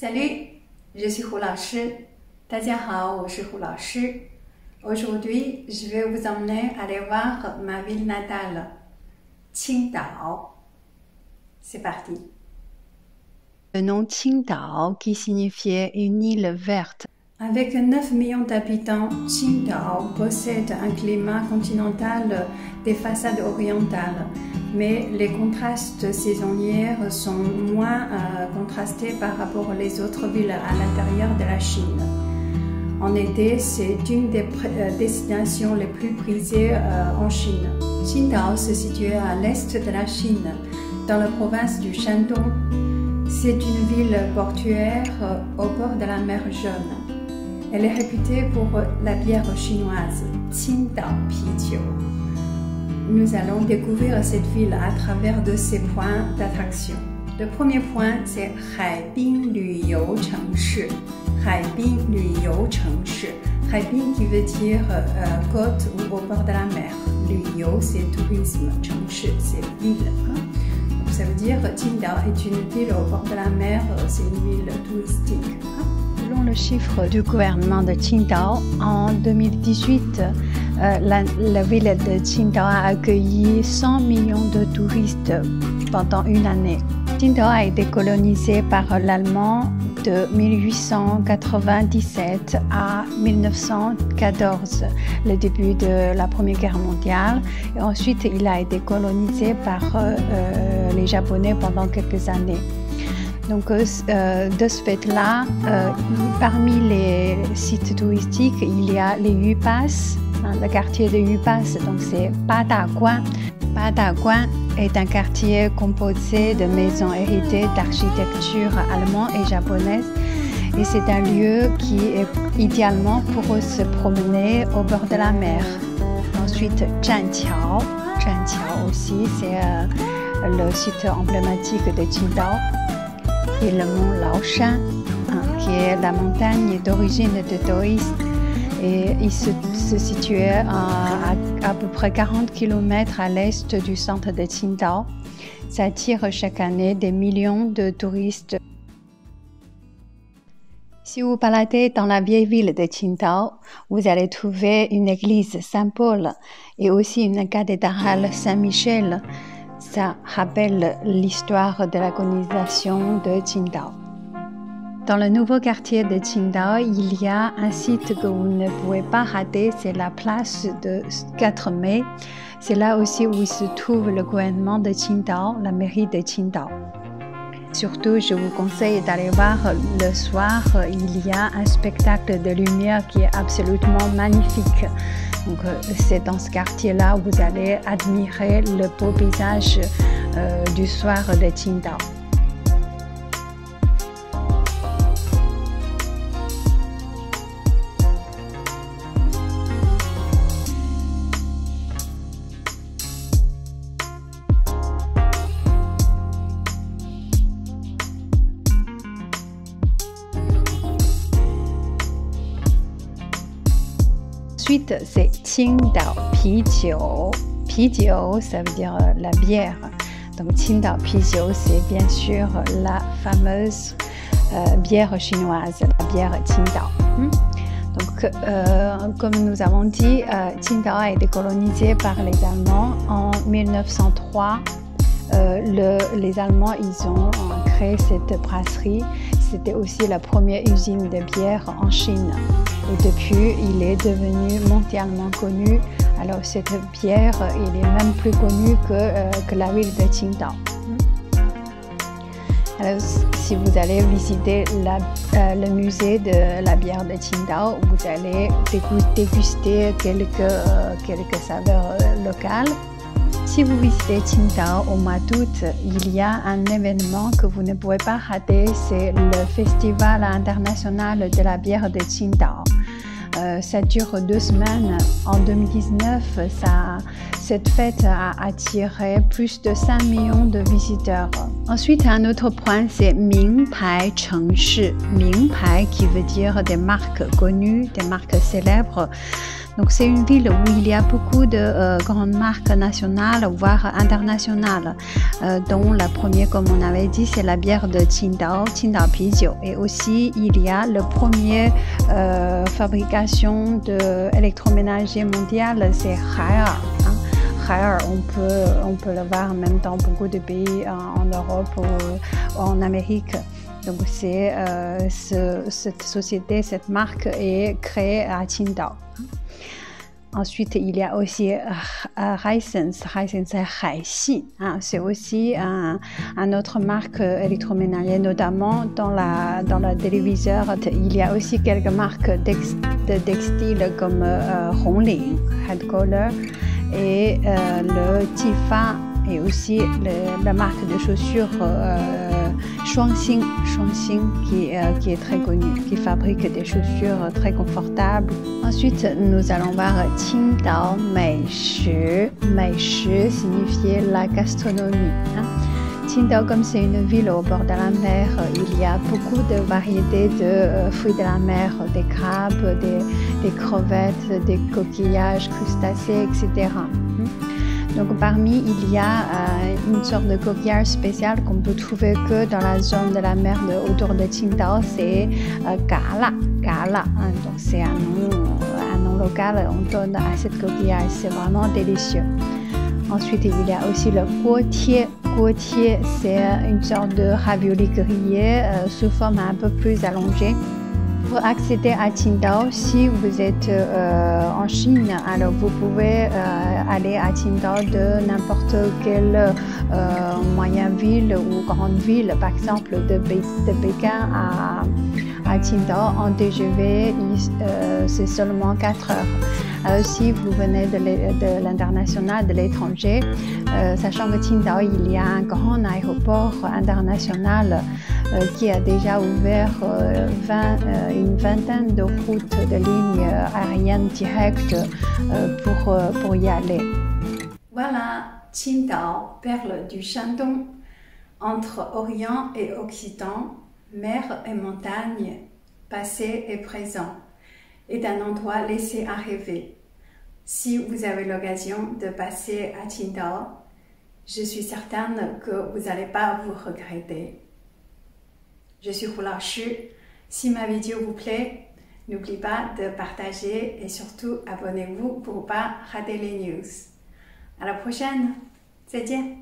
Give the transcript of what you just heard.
Salut, je suis Hu老师。大家好，我是胡老师。Aujourd'hui, je vais vous emmener aller voir ma ville natale, Qingdao. C'est parti. Le nom Qingdao qui signifiait une île verte. Avec 9 millions d'habitants, Qingdao possède un climat continental des façades orientales, mais les contrastes saisonniers sont moins contrastés par rapport aux autres villes à l'intérieur de la Chine. En été, c'est une des destinations les plus prisées en Chine. Qingdao se situe à l'est de la Chine, dans la province du Shandong. C'est une ville portuaire au bord de la mer Jaune. Elle est réputée pour la bière chinoise, Qingdao Pijiu. Nous allons découvrir cette ville à travers de ses points d'attraction. Le premier point, c'est Haibin Luyou Chengshi. Haibin Luyou Chengshi. Haibin qui veut dire côte ou au bord de la mer. Luyou, c'est tourisme. Chengshi, c'est ville. Donc, ça veut dire Qingdao est une ville au bord de la mer, c'est une ville touristique. Selon le chiffre du gouvernement de Qingdao, en 2018, la ville de Qingdao a accueilli 100 millions de touristes pendant une année. Qingdao a été colonisé par l'Allemand de 1897 à 1914, le début de la Première Guerre mondiale. Et ensuite, il a été colonisé par les Japonais pendant quelques années. Donc, de ce fait-là, parmi les sites touristiques, il y a les Yupas, le quartier de Yupas, donc c'est Badaguan. Badaguan est un quartier composé de maisons héritées d'architecture allemande et japonaise. Et c'est un lieu qui est idéalement pour se promener au bord de la mer. Ensuite, Zhanqiao. Zhanqiao aussi, c'est le site emblématique de Qingdao. Et le mont Laoshan, qui est la montagne d'origine de touristes. Et il se situait à peu près 40 km à l'est du centre de Qingdao. Ça attire chaque année des millions de touristes. Si vous baladez dans la vieille ville de Qingdao, vous allez trouver une église Saint-Paul et aussi une cathédrale Saint-Michel. Ça rappelle l'histoire de la colonisation de Qingdao. Dans le nouveau quartier de Qingdao, il y a un site que vous ne pouvez pas rater, c'est la place de 4 mai. C'est là aussi où se trouve le gouvernement de Qingdao, la mairie de Qingdao. Surtout, je vous conseille d'aller voir le soir, il y a un spectacle de lumière qui est absolument magnifique. Donc, c'est dans ce quartier-là où vous allez admirer le beau paysage du soir de Qingdao. Ensuite, c'est Qingdao Pijiu. Pijiu, ça veut dire la bière. Donc, Qingdao Pijiu, c'est bien sûr la fameuse bière chinoise, la bière Qingdao. Donc, comme nous avons dit, Qingdao a été colonisé par les Allemands en 1903. Les Allemands, ils ont créé cette brasserie. C'était aussi la première usine de bière en Chine. Et depuis, il est devenu mondialement connu. Alors, cette bière, il est même plus connue que la ville de Qingdao. Alors, si vous allez visiter le musée de la bière de Qingdao, vous allez déguster quelques saveurs locales. Si vous visitez Qingdao au mois d'août, il y a un événement que vous ne pouvez pas rater, c'est le Festival international de la bière de Qingdao. Ça dure 2 semaines. En 2019, cette fête a attiré plus de 5 millions de visiteurs. Ensuite, un autre point, c'est Mingpai Chengshi. Mingpai qui veut dire des marques connues, des marques célèbres. Donc c'est une ville où il y a beaucoup de grandes marques nationales, voire internationales, dont la première, comme on avait dit, c'est la bière de Qingdao, Qingdao Pijiu. Et aussi, il y a le premier fabrication d'électroménager mondial, c'est Haier. Haier, on peut le voir en même temps dans beaucoup de pays en Europe ou en Amérique. Donc c'est cette société, cette marque est créée à Qingdao. Ensuite, il y a aussi Hisense, c'est Haixi. C'est aussi une autre marque électroménager, notamment dans la téléviseur. Il y a aussi quelques marques de textiles comme Hongli, Headcolor, et le Tifa, et aussi la marque de chaussures Shuangxing qui est très connue, qui fabrique des chaussures très confortables. Ensuite, nous allons voir Qingdao Meishi. Meishi signifiait la gastronomie. Qingdao, comme c'est une ville au bord de la mer, il y a beaucoup de variétés de fruits de la mer, des crabes, des crevettes, des coquillages, crustacés, etc. Donc parmi, il y a une sorte de coquillage spécial qu'on peut trouver que dans la zone de la mer autour de Qingdao, c'est Gala. Donc c'est un nom local, on donne à cette coquillage, c'est vraiment délicieux. Ensuite, il y a aussi le guotie. Guotie, c'est une sorte de ravioli grillé sous forme un peu plus allongée. Pour accéder à Qingdao, si vous êtes en Chine, alors vous pouvez aller à Qingdao de n'importe quelle moyenne ville ou grande ville, par exemple de Pékin à Qingdao en TGV, c'est seulement 4 heures. Alors si vous venez de l'international, de l'étranger, sachant que Qingdao, il y a un grand aéroport international qui a déjà ouvert une vingtaine de routes de lignes aériennes directes pour y aller. Voilà Qingdao, perle du Shandong, entre Orient et Occident, mer et montagne, passé et présent, est un endroit laissé à rêver. Si vous avez l'occasion de passer à Qingdao, je suis certaine que vous n'allez pas vous regretter. Je suis Hu Laoshi. Si ma vidéo vous plaît, n'oubliez pas de partager et surtout abonnez-vous pour ne pas rater les news. À la prochaine. 再见。